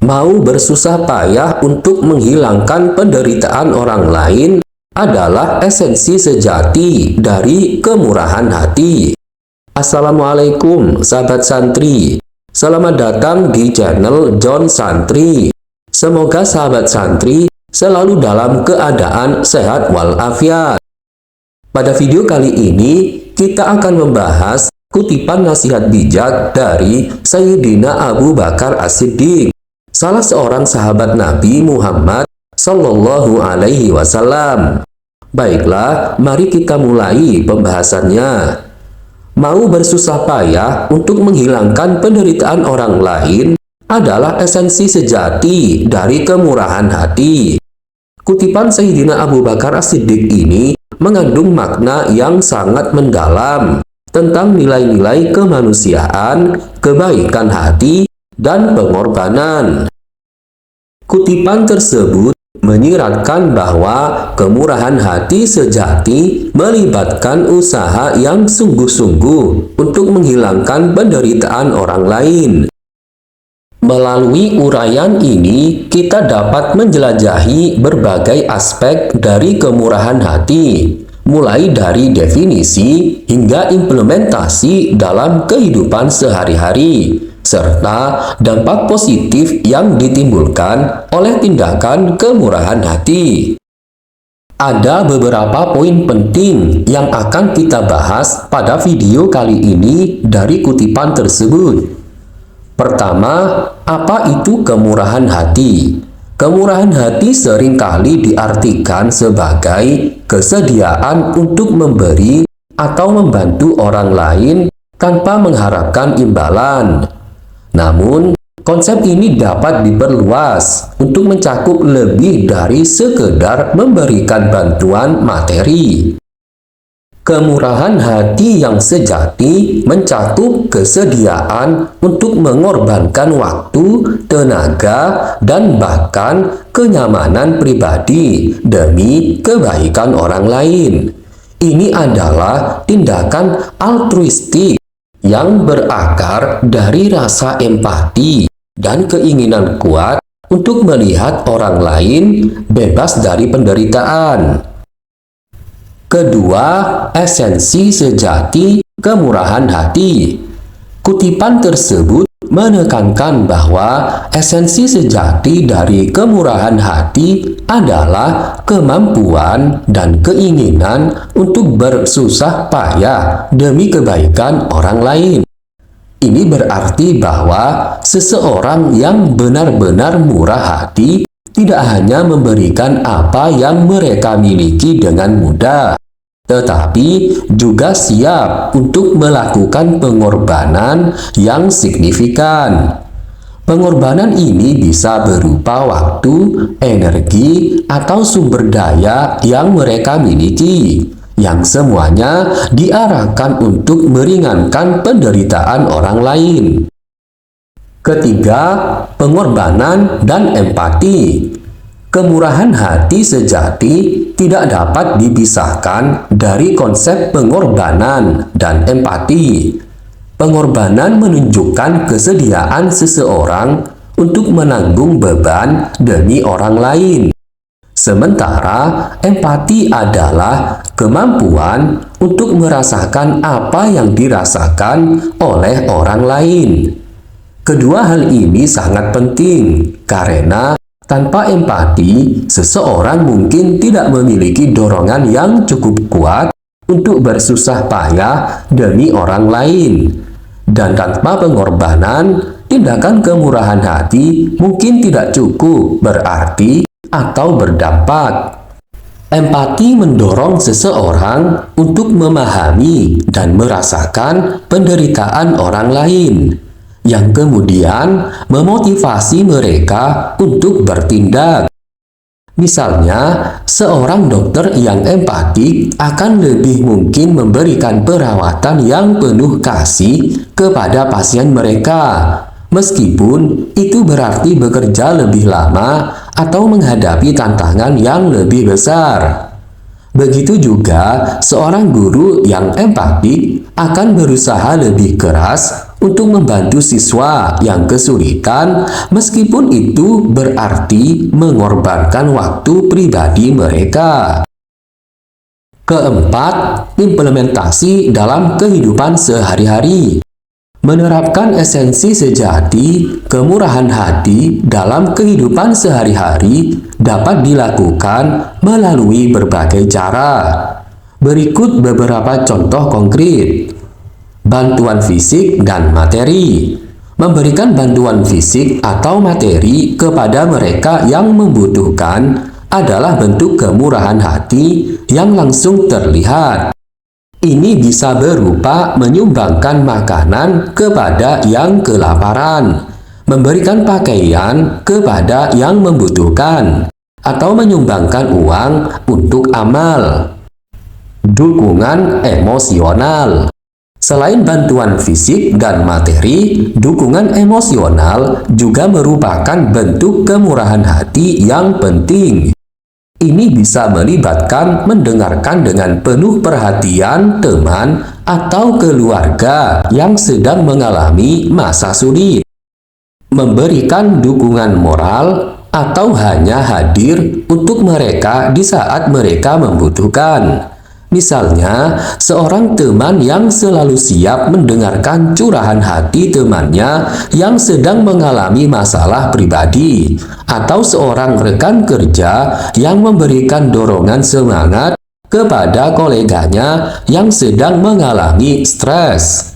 Mau bersusah payah untuk menghilangkan penderitaan orang lain adalah esensi sejati dari kemurahan hati. Assalamualaikum sahabat santri. Selamat datang di channel John Santri. Semoga sahabat santri selalu dalam keadaan sehat walafiat. Pada video kali ini kita akan membahas kutipan nasihat bijak dari Sayyidina Abu Bakar As-Siddiq, salah seorang sahabat Nabi Muhammad Sallallahu Alaihi Wasallam. Baiklah, mari kita mulai pembahasannya. Mau bersusah payah untuk menghilangkan penderitaan orang lain adalah esensi sejati dari kemurahan hati. Kutipan Sayyidina Abu Bakar As-Siddiq ini mengandung makna yang sangat mendalam tentang nilai-nilai kemanusiaan, kebaikan hati, dan pengorbanan. Kutipan tersebut menyiratkan bahwa kemurahan hati sejati melibatkan usaha yang sungguh-sungguh untuk menghilangkan penderitaan orang lain. Melalui uraian ini, kita dapat menjelajahi berbagai aspek dari kemurahan hati, mulai dari definisi hingga implementasi dalam kehidupan sehari-hari, serta dampak positif yang ditimbulkan oleh tindakan kemurahan hati. Ada beberapa poin penting yang akan kita bahas pada video kali ini dari kutipan tersebut. Pertama, apa itu kemurahan hati? Kemurahan hati seringkali diartikan sebagai kesediaan untuk memberi atau membantu orang lain tanpa mengharapkan imbalan. Namun, konsep ini dapat diperluas untuk mencakup lebih dari sekedar memberikan bantuan materi. Kemurahan hati yang sejati mencakup kesediaan untuk mengorbankan waktu, tenaga, dan bahkan kenyamanan pribadi demi kebaikan orang lain. Ini adalah tindakan altruistik yang berakar dari rasa empati dan keinginan kuat untuk melihat orang lain bebas dari penderitaan. Kedua, esensi sejati kemurahan hati. Kutipan tersebut menekankan bahwa esensi sejati dari kemurahan hati adalah kemampuan dan keinginan untuk bersusah payah demi kebaikan orang lain. Ini berarti bahwa seseorang yang benar-benar murah hati tidak hanya memberikan apa yang mereka miliki dengan mudah, tetapi juga siap untuk melakukan pengorbanan yang signifikan. Pengorbanan ini bisa berupa waktu, energi, atau sumber daya yang mereka miliki, yang semuanya diarahkan untuk meringankan penderitaan orang lain. Ketiga, pengorbanan dan empati. Kemurahan hati sejati tidak dapat dipisahkan dari konsep pengorbanan dan empati. Pengorbanan menunjukkan kesediaan seseorang untuk menanggung beban demi orang lain. Sementara empati adalah kemampuan untuk merasakan apa yang dirasakan oleh orang lain. Kedua hal ini sangat penting karena tanpa empati, seseorang mungkin tidak memiliki dorongan yang cukup kuat untuk bersusah payah demi orang lain. Dan tanpa pengorbanan, tindakan kemurahan hati mungkin tidak cukup berarti atau berdampak. Empati mendorong seseorang untuk memahami dan merasakan penderitaan orang lain, yang kemudian memotivasi mereka untuk bertindak. Misalnya, seorang dokter yang empatik akan lebih mungkin memberikan perawatan yang penuh kasih kepada pasien mereka, meskipun itu berarti bekerja lebih lama atau menghadapi tantangan yang lebih besar. Begitu juga, seorang guru yang empatik akan berusaha lebih keras untuk membantu siswa yang kesulitan, meskipun itu berarti mengorbankan waktu pribadi mereka. Keempat, implementasi dalam kehidupan sehari-hari. Menerapkan esensi sejati kemurahan hati dalam kehidupan sehari-hari dapat dilakukan melalui berbagai cara. Berikut beberapa contoh konkret. Bantuan fisik dan materi. Memberikan bantuan fisik atau materi kepada mereka yang membutuhkan adalah bentuk kemurahan hati yang langsung terlihat. Ini bisa berupa menyumbangkan makanan kepada yang kelaparan, memberikan pakaian kepada yang membutuhkan, atau menyumbangkan uang untuk amal. Dukungan emosional. Selain bantuan fisik dan materi, dukungan emosional juga merupakan bentuk kemurahan hati yang penting. Ini bisa melibatkan mendengarkan dengan penuh perhatian teman atau keluarga yang sedang mengalami masa sulit, memberikan dukungan moral, atau hanya hadir untuk mereka di saat mereka membutuhkan. Misalnya, seorang teman yang selalu siap mendengarkan curahan hati temannya yang sedang mengalami masalah pribadi, atau seorang rekan kerja yang memberikan dorongan semangat kepada koleganya yang sedang mengalami stres.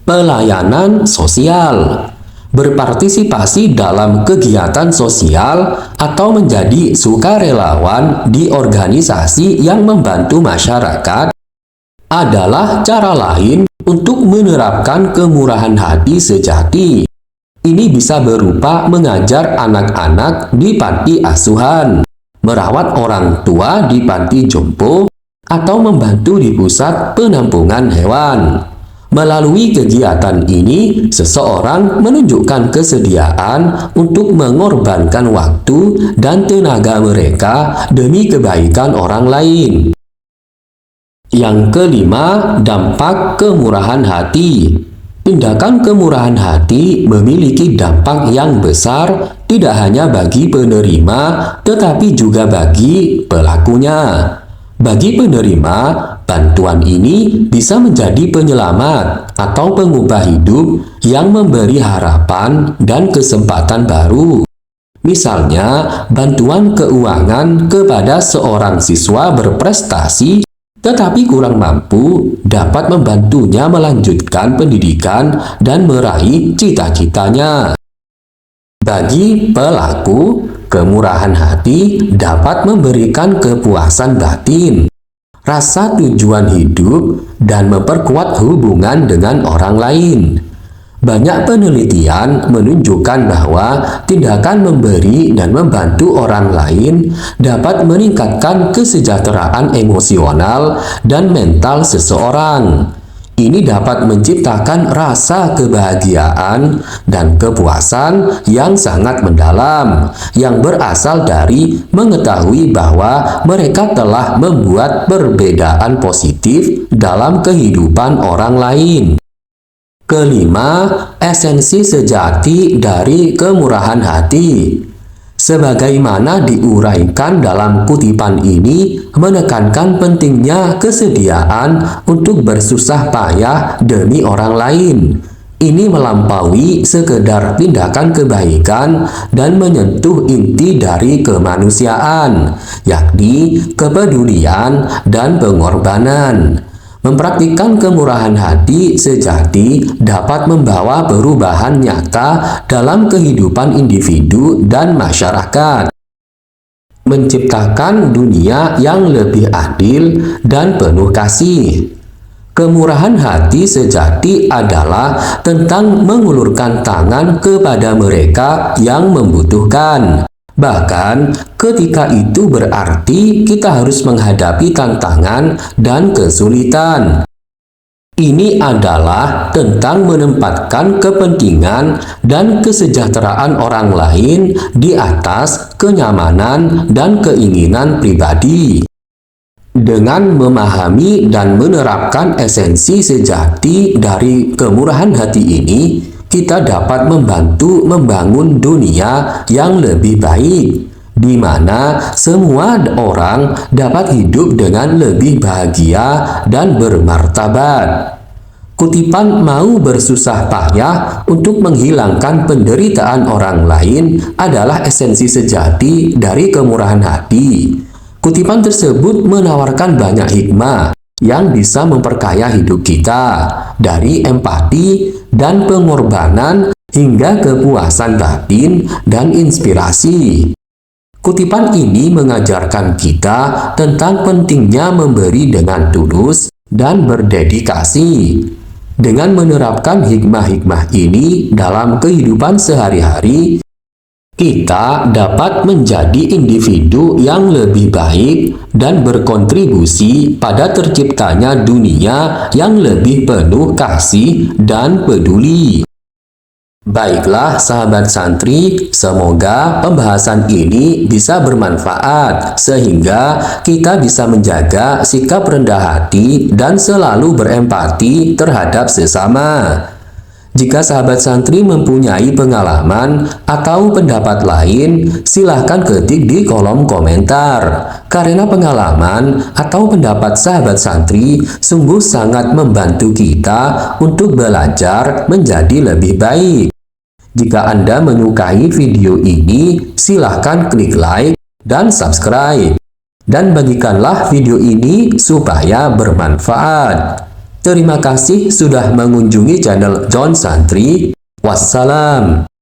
Pelayanan sosial. Berpartisipasi dalam kegiatan sosial atau menjadi sukarelawan di organisasi yang membantu masyarakat adalah cara lain untuk menerapkan kemurahan hati sejati. Ini bisa berupa mengajar anak-anak di panti asuhan, merawat orang tua di panti jompo, atau membantu di pusat penampungan hewan. Melalui kegiatan ini, seseorang menunjukkan kesediaan untuk mengorbankan waktu dan tenaga mereka demi kebaikan orang lain. Yang kelima, dampak kemurahan hati. Tindakan kemurahan hati memiliki dampak yang besar tidak hanya bagi penerima, tetapi juga bagi pelakunya. Bagi penerima, bantuan ini bisa menjadi penyelamat atau pengubah hidup yang memberi harapan dan kesempatan baru. Misalnya, bantuan keuangan kepada seorang siswa berprestasi tetapi kurang mampu dapat membantunya melanjutkan pendidikan dan meraih cita-citanya. Bagi pelaku, kemurahan hati dapat memberikan kepuasan batin, rasa tujuan hidup, dan memperkuat hubungan dengan orang lain. Banyak penelitian menunjukkan bahwa tindakan memberi dan membantu orang lain dapat meningkatkan kesejahteraan emosional dan mental seseorang. Ini dapat menciptakan rasa kebahagiaan dan kepuasan yang sangat mendalam, yang berasal dari mengetahui bahwa mereka telah membuat perbedaan positif dalam kehidupan orang lain. Kelima, esensi sejati dari kemurahan hati. Sebagaimana diuraikan dalam kutipan ini, menekankan pentingnya kesediaan untuk bersusah payah demi orang lain. Ini melampaui sekedar tindakan kebaikan dan menyentuh inti dari kemanusiaan, yakni kepedulian dan pengorbanan. Mempraktikkan kemurahan hati sejati dapat membawa perubahan nyata dalam kehidupan individu dan masyarakat, menciptakan dunia yang lebih adil dan penuh kasih. Kemurahan hati sejati adalah tentang mengulurkan tangan kepada mereka yang membutuhkan. Bahkan ketika itu berarti kita harus menghadapi tantangan dan kesulitan. Ini adalah tentang menempatkan kepentingan dan kesejahteraan orang lain di atas kenyamanan dan keinginan pribadi. Dengan memahami dan menerapkan esensi sejati dari kemurahan hati ini, kita dapat membantu membangun dunia yang lebih baik, di mana semua orang dapat hidup dengan lebih bahagia dan bermartabat. Kutipan "mau bersusah payah untuk menghilangkan penderitaan orang lain" adalah esensi sejati dari kemurahan hati. Kutipan tersebut menawarkan banyak hikmah yang bisa memperkaya hidup kita, dari empati dan pengorbanan hingga kepuasan batin dan inspirasi. Kutipan ini mengajarkan kita tentang pentingnya memberi dengan tulus dan berdedikasi. Dengan menerapkan hikmah-hikmah ini dalam kehidupan sehari-hari, kita dapat menjadi individu yang lebih baik dan berkontribusi pada terciptanya dunia yang lebih penuh kasih dan peduli. Baiklah sahabat santri, semoga pembahasan ini bisa bermanfaat sehingga kita bisa menjaga sikap rendah hati dan selalu berempati terhadap sesama. Jika sahabat santri mempunyai pengalaman atau pendapat lain, silahkan ketik di kolom komentar. Karena pengalaman atau pendapat sahabat santri sungguh sangat membantu kita untuk belajar menjadi lebih baik. Jika Anda menyukai video ini, silahkan klik like dan subscribe. Dan bagikanlah video ini supaya bermanfaat. Terima kasih sudah mengunjungi channel John Santri. Wassalam.